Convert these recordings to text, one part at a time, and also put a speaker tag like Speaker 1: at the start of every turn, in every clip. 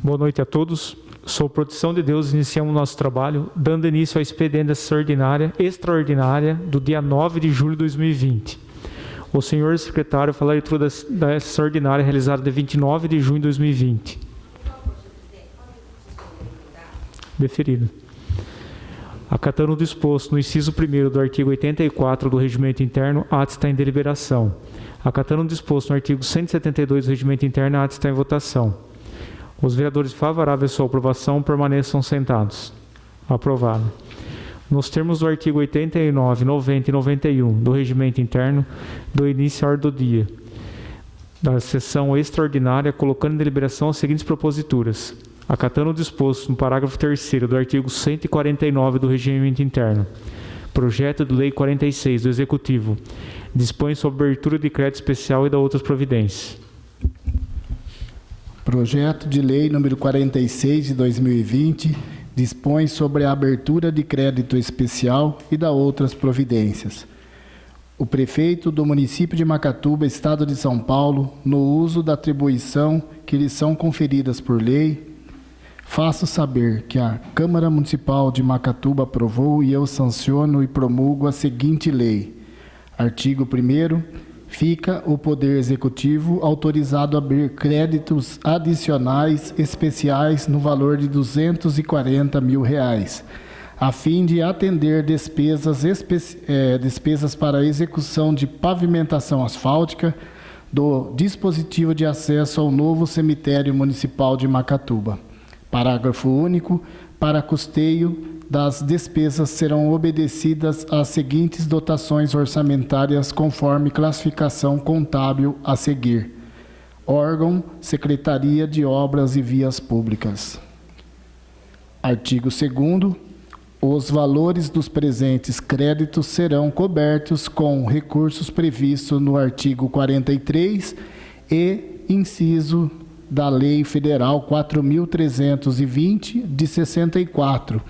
Speaker 1: Boa noite a todos. Sob proteção de Deus, iniciamos nosso trabalho, dando início à expediente extraordinária do dia 9 de julho de 2020. O senhor secretário fará a leitura da extraordinária realizada de 29 de junho de 2020. Deferido. Acatando o disposto no inciso 1º do artigo 84 do Regimento Interno, ato está em deliberação. Acatando o disposto no artigo 172 do Regimento Interno, ato está em votação. Os vereadores favoráveis à sua aprovação permaneçam sentados. Aprovado. Nos termos do artigo 89, 90 e 91 do Regimento Interno, dou início à ordem do dia da sessão extraordinária, colocando em deliberação as seguintes proposituras. Acatando o disposto no parágrafo 3º do artigo 149 do Regimento Interno, projeto de lei 46 do Executivo dispõe sobre abertura de crédito especial e da outras providências.
Speaker 2: Projeto de lei número 46 de 2020 dispõe sobre a abertura de crédito especial e da outras providências. O prefeito do município de Macatuba, Estado de São Paulo, no uso da atribuição que lhe são conferidas por lei, faço saber que a Câmara Municipal de Macatuba aprovou e eu sanciono e promulgo a seguinte lei. Artigo 1º. Fica o Poder Executivo autorizado a abrir créditos adicionais especiais no valor de R$240 mil, a fim de atender despesas para a execução de pavimentação asfáltica do dispositivo de acesso ao novo cemitério municipal de Macatuba. Parágrafo único. Para custeio das despesas serão obedecidas as seguintes dotações orçamentárias conforme classificação contábil a seguir. Órgão, Secretaria de Obras e Vias Públicas. Artigo 2º. Os valores dos presentes créditos serão cobertos com recursos previstos no artigo 43 e inciso da Lei Federal 4.320, de 64,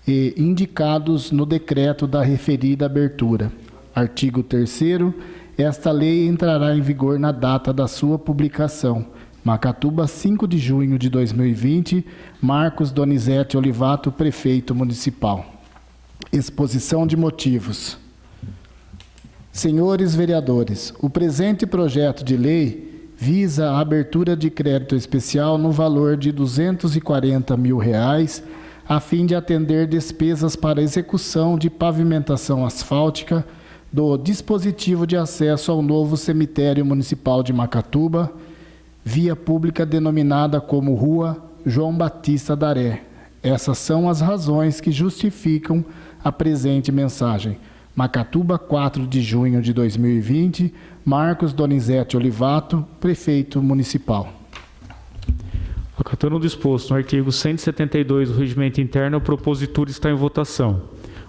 Speaker 2: e indicados no decreto da referida abertura. Artigo 3º. Esta lei entrará em vigor na data da sua publicação. Macatuba, 5 de junho de 2020. Marcos Donizete Olivato, prefeito municipal. Exposição de motivos. Senhores vereadores, o presente projeto de lei visa a abertura de crédito especial no valor de R$240 mil, a fim de atender despesas para execução de pavimentação asfáltica do dispositivo de acesso ao novo cemitério municipal de Macatuba, via pública denominada como Rua João Batista Daré. Essas são as razões que justificam a presente mensagem. Macatuba, 4 de junho de 2020, Marcos Donizete Olivato, prefeito municipal.
Speaker 1: Acatando o disposto no artigo 172 do Regimento Interno, a propositura está em votação.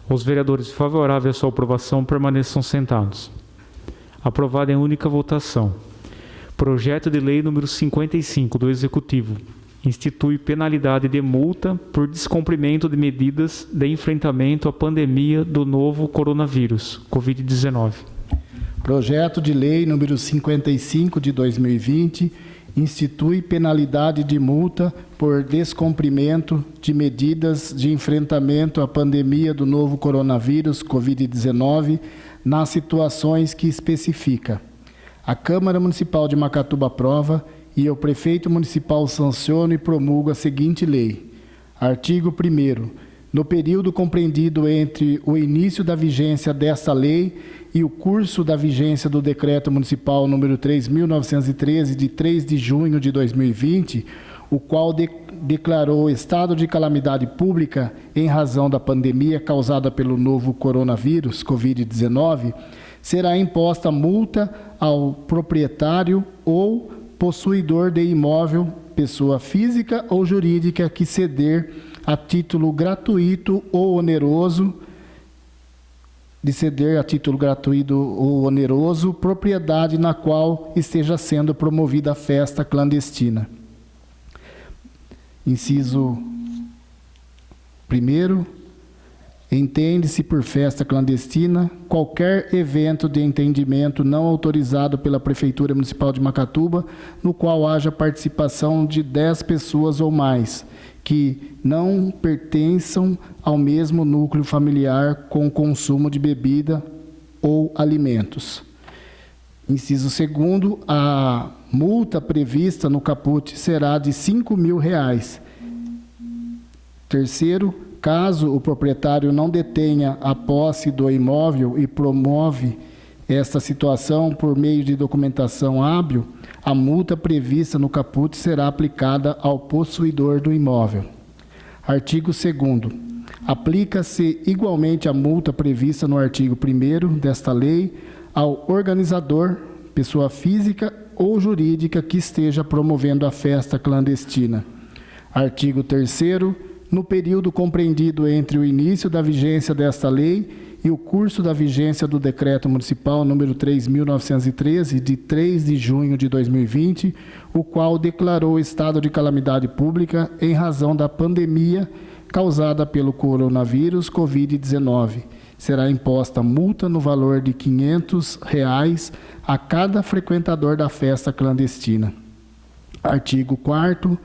Speaker 1: Os vereadores favoráveis à sua aprovação permaneçam sentados. Aprovado em única votação. Projeto de lei número 55 do Executivo institui penalidade de multa por descumprimento de medidas de enfrentamento à pandemia do novo coronavírus, Covid-19.
Speaker 2: Projeto de lei número 55 de 2020 institui penalidade de multa por descumprimento de medidas de enfrentamento à pandemia do novo coronavírus, Covid-19, nas situações que especifica. A Câmara Municipal de Macatuba aprova e o prefeito municipal sanciona e promulga a seguinte lei. Artigo 1º. No período compreendido entre o início da vigência desta lei e o curso da vigência do Decreto Municipal número 3.913, de 3 de junho de 2020, o qual declarou estado de calamidade pública em razão da pandemia causada pelo novo coronavírus, Covid-19, será imposta multa ao proprietário ou possuidor de imóvel, pessoa física ou jurídica, que ceder a título gratuito ou oneroso, propriedade na qual esteja sendo promovida a festa clandestina. Inciso 1º. Entende-se por festa clandestina qualquer evento de entendimento não autorizado pela Prefeitura Municipal de Macatuba, no qual haja participação de 10 pessoas ou mais, que não pertençam ao mesmo núcleo familiar com consumo de bebida ou alimentos. Inciso 2º, a multa prevista no caput será de R$ 5.000. Terceiro, caso o proprietário não detenha a posse do imóvel e promove esta situação por meio de documentação hábil, a multa prevista no caput será aplicada ao possuidor do imóvel. Artigo 2º. Aplica-se igualmente a multa prevista no artigo 1º desta lei ao organizador, pessoa física ou jurídica que esteja promovendo a festa clandestina. Artigo 3º. No período compreendido entre o início da vigência desta lei e o curso da vigência do Decreto Municipal número 3.913, de 3 de junho de 2020, o qual declarou estado de calamidade pública em razão da pandemia causada pelo coronavírus Covid-19. Será imposta multa no valor de R$ 500 a cada frequentador da festa clandestina. Artigo 4º.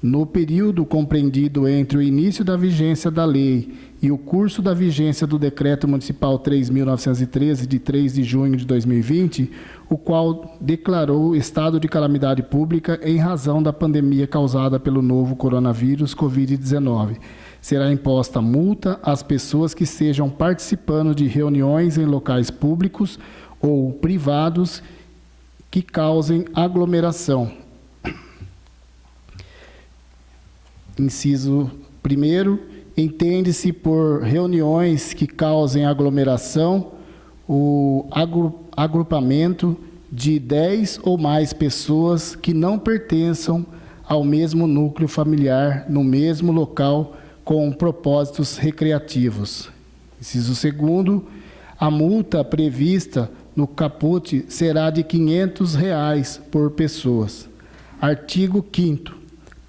Speaker 2: No período compreendido entre o início da vigência da lei e o curso da vigência do Decreto Municipal 3.913, de 3 de junho de 2020, o qual declarou estado de calamidade pública em razão da pandemia causada pelo novo coronavírus Covid-19. Será imposta multa às pessoas que estejam participando de reuniões em locais públicos ou privados que causem aglomeração. Inciso 1º, entende-se por reuniões que causem aglomeração o agrupamento de 10 ou mais pessoas que não pertençam ao mesmo núcleo familiar no mesmo local com propósitos recreativos. Inciso 2º, a multa prevista no caput será de R$ 500 por pessoas. Artigo 5º.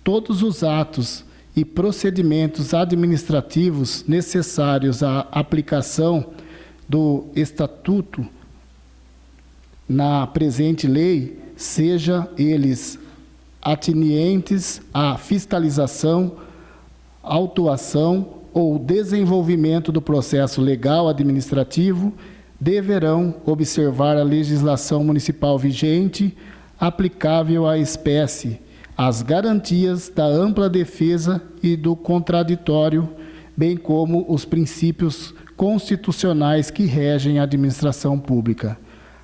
Speaker 2: Todos os atos e procedimentos administrativos necessários à aplicação do Estatuto na presente lei, seja eles atenientes à fiscalização, autuação ou desenvolvimento do processo legal administrativo, deverão observar a legislação municipal vigente, aplicável à espécie, as garantias da ampla defesa e do contraditório, bem como os princípios constitucionais que regem a administração pública.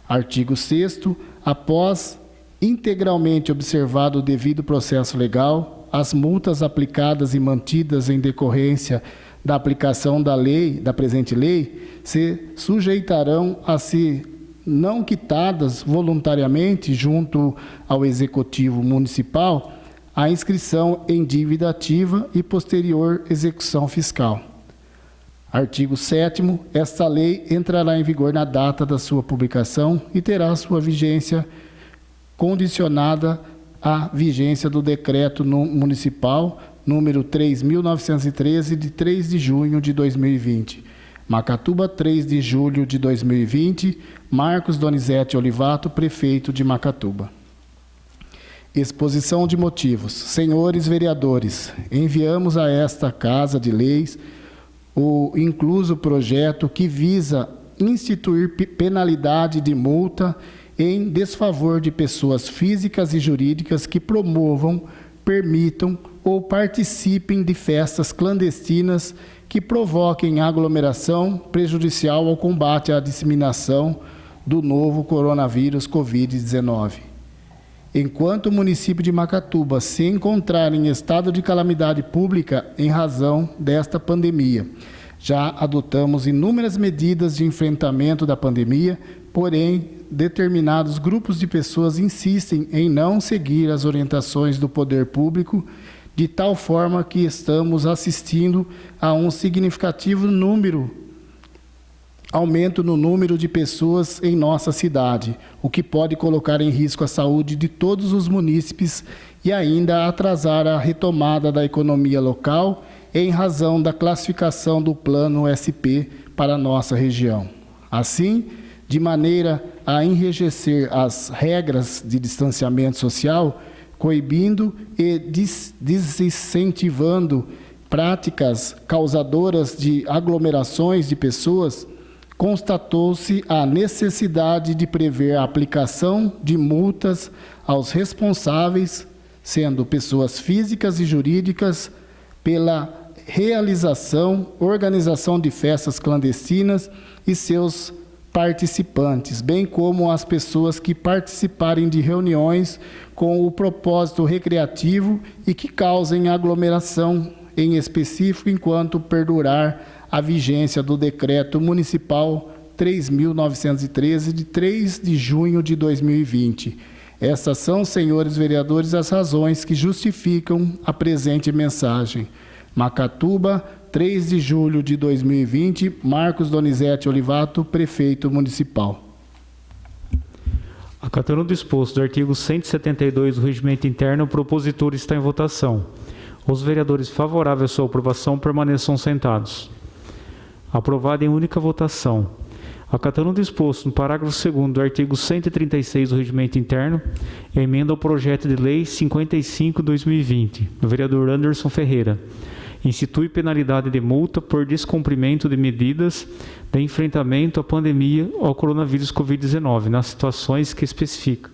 Speaker 2: Artigo 6º. Após integralmente observado o devido processo legal, as multas aplicadas e mantidas em decorrência da aplicação da lei, da presente lei, se sujeitarão a se não quitadas voluntariamente junto ao Executivo Municipal, a inscrição em dívida ativa e posterior execução fiscal. Artigo 7º. Esta lei entrará em vigor na data da sua publicação e terá sua vigência condicionada à vigência do Decreto Municipal número 3.913, de 3 de junho de 2020. Macatuba, 3 de julho de 2020, Marcos Donizete Olivato, prefeito de Macatuba. Exposição de motivos. Senhores vereadores, enviamos a esta Casa de Leis o incluso projeto que visa instituir penalidade de multa em desfavor de pessoas físicas e jurídicas que promovam, permitam ou participem de festas clandestinas que provoquem aglomeração prejudicial ao combate à disseminação do novo coronavírus Covid-19. Enquanto o município de Macatuba se encontrar em estado de calamidade pública em razão desta pandemia, já adotamos inúmeras medidas de enfrentamento da pandemia, porém, determinados grupos de pessoas insistem em não seguir as orientações do poder público, de tal forma que estamos assistindo a um significativo aumento no número de pessoas em nossa cidade, o que pode colocar em risco a saúde de todos os munícipes e ainda atrasar a retomada da economia local em razão da classificação do Plano SP para a nossa região. Assim, de maneira a enrijecer as regras de distanciamento social, coibindo e desincentivando práticas causadoras de aglomerações de pessoas, constatou-se a necessidade de prever a aplicação de multas aos responsáveis, sendo pessoas físicas e jurídicas, pela realização, organização de festas clandestinas e seus participantes, bem como as pessoas que participarem de reuniões com o propósito recreativo e que causem aglomeração em específico, enquanto perdurar a vigência do Decreto Municipal 3.913, de 3 de junho de 2020. Essas são, senhores vereadores, as razões que justificam a presente mensagem. Macatuba, 3 de julho de 2020, Marcos Donizete Olivato, Prefeito Municipal.
Speaker 1: Acatando o disposto do artigo 172 do Regimento Interno, o propositor está em votação. Os vereadores favoráveis à sua aprovação permaneçam sentados. Aprovado em única votação. Acatando o disposto no parágrafo 2º do artigo 136 do Regimento Interno, emenda ao projeto de lei 55/2020, do vereador Anderson Ferreira. Institui penalidade de multa por descumprimento de medidas de enfrentamento à pandemia ao coronavírus Covid-19, nas situações que especifica.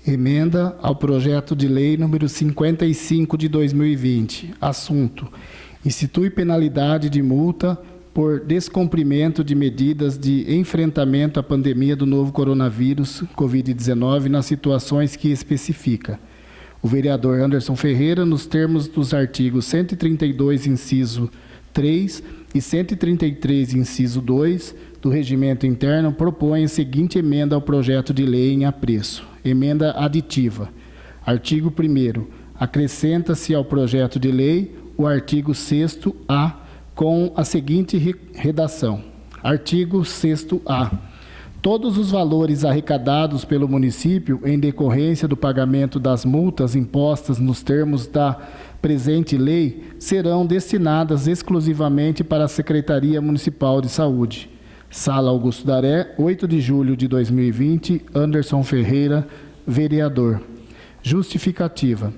Speaker 2: Emenda ao projeto de lei número 55 de 2020. Assunto: institui penalidade de multa por descumprimento de medidas de enfrentamento à pandemia do novo coronavírus Covid-19 nas situações que especifica. O vereador Anderson Ferreira, nos termos dos artigos 132, inciso 3 e 133, inciso 2 do Regimento Interno, propõe a seguinte emenda ao projeto de lei em apreço. Emenda aditiva. Artigo 1º. Acrescenta-se ao projeto de lei o artigo 6º-A com a seguinte redação. Artigo 6º-A. Todos os valores arrecadados pelo município em decorrência do pagamento das multas impostas nos termos da presente lei serão destinadas exclusivamente para a Secretaria Municipal de Saúde. Sala Augusto Daré, 8 de julho de 2020, Anderson Ferreira, vereador. Justificativa.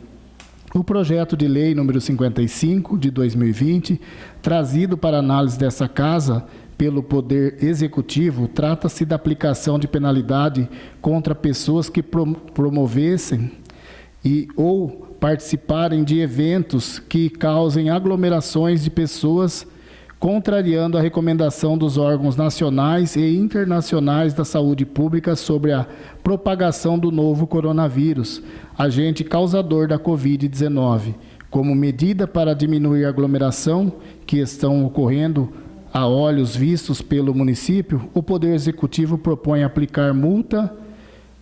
Speaker 2: O projeto de lei número 55 de 2020, trazido para análise dessa Casa pelo Poder Executivo, trata-se da aplicação de penalidade contra pessoas que promovessem ou participarem de eventos que causem aglomerações de pessoas, contrariando a recomendação dos órgãos nacionais e internacionais da saúde pública sobre a propagação do novo coronavírus, agente causador da Covid-19. Como medida para diminuir a aglomeração que estão ocorrendo a olhos vistos pelo município, o Poder Executivo propõe aplicar multa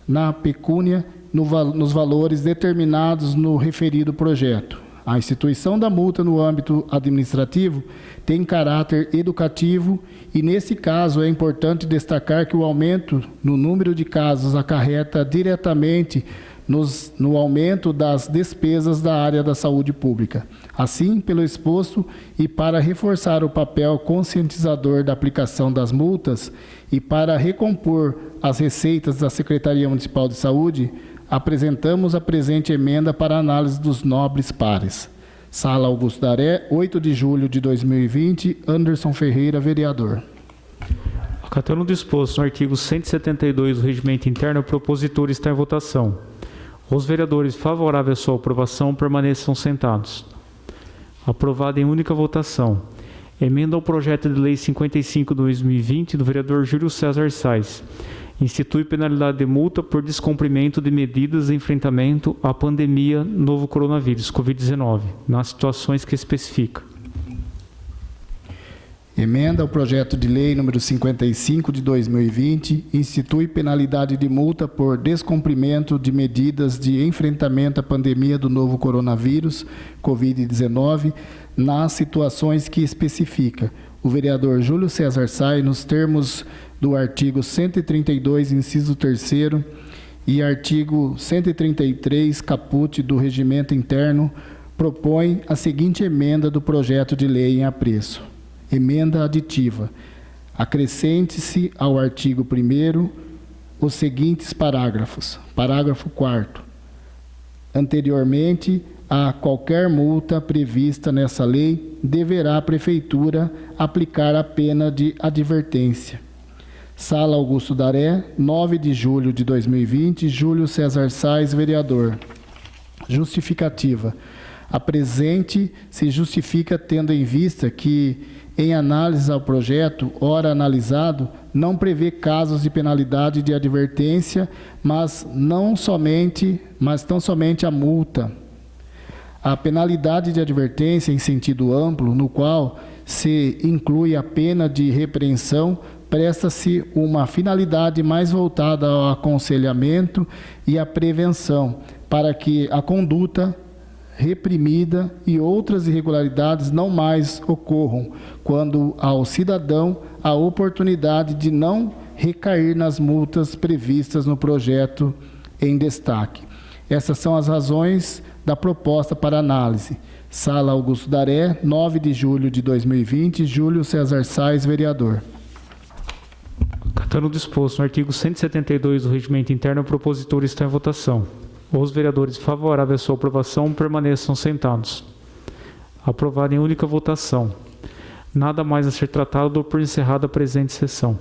Speaker 2: na pecúnia nos valores determinados no referido projeto. A instituição da multa no âmbito administrativo tem caráter educativo e, nesse caso, é importante destacar que o aumento no número de casos acarreta diretamente no aumento das despesas da área da saúde pública. Assim, pelo exposto e para reforçar o papel conscientizador da aplicação das multas e para recompor as receitas da Secretaria Municipal de Saúde, apresentamos a presente emenda para análise dos nobres pares. Sala Augusto Daré, 8 de julho de 2020, Anderson Ferreira, vereador.
Speaker 1: Acatando o disposto no artigo 172 do Regimento Interno, o propositor está em votação. Os vereadores favoráveis à sua aprovação permaneçam sentados. Aprovado em única votação. Emenda ao projeto de lei 55 de 2020 do vereador Júlio César Sais. Institui penalidade de multa por descumprimento de medidas de enfrentamento à pandemia novo coronavírus, Covid-19, nas situações que especifica.
Speaker 2: Emenda ao projeto de lei número 55 de 2020, institui penalidade de multa por descumprimento de medidas de enfrentamento à pandemia do novo coronavírus, Covid-19, nas situações que especifica. O vereador Júlio César Sais, nos termos do artigo 132, inciso 3º, e artigo 133, caput do Regimento Interno, propõe a seguinte emenda do projeto de lei em apreço. Emenda aditiva. Acrescente-se ao artigo 1º os seguintes parágrafos. Parágrafo 4º. Anteriormente a qualquer multa prevista nessa lei, deverá a Prefeitura aplicar a pena de advertência. Sala Augusto Daré, 9 de julho de 2020, Júlio César Sais, vereador. Justificativa. A presente se justifica tendo em vista que, em análise ao projeto, ora analisado, não prevê casos de penalidade de advertência, mas tão somente a multa. A penalidade de advertência em sentido amplo, no qual se inclui a pena de repreensão, presta-se uma finalidade mais voltada ao aconselhamento e à prevenção, para que a conduta reprimida e outras irregularidades não mais ocorram, quando ao cidadão a oportunidade de não recair nas multas previstas no projeto em destaque. Essas são as razões da proposta para análise. Sala Augusto Daré, 9 de julho de 2020, Júlio César Sais, vereador.
Speaker 1: Acatando o disposto no artigo 172 do Regimento Interno, o propositor está em votação. Os vereadores favoráveis à sua aprovação permaneçam sentados. Aprovado em única votação. Nada mais a ser tratado, dou por encerrada a presente sessão.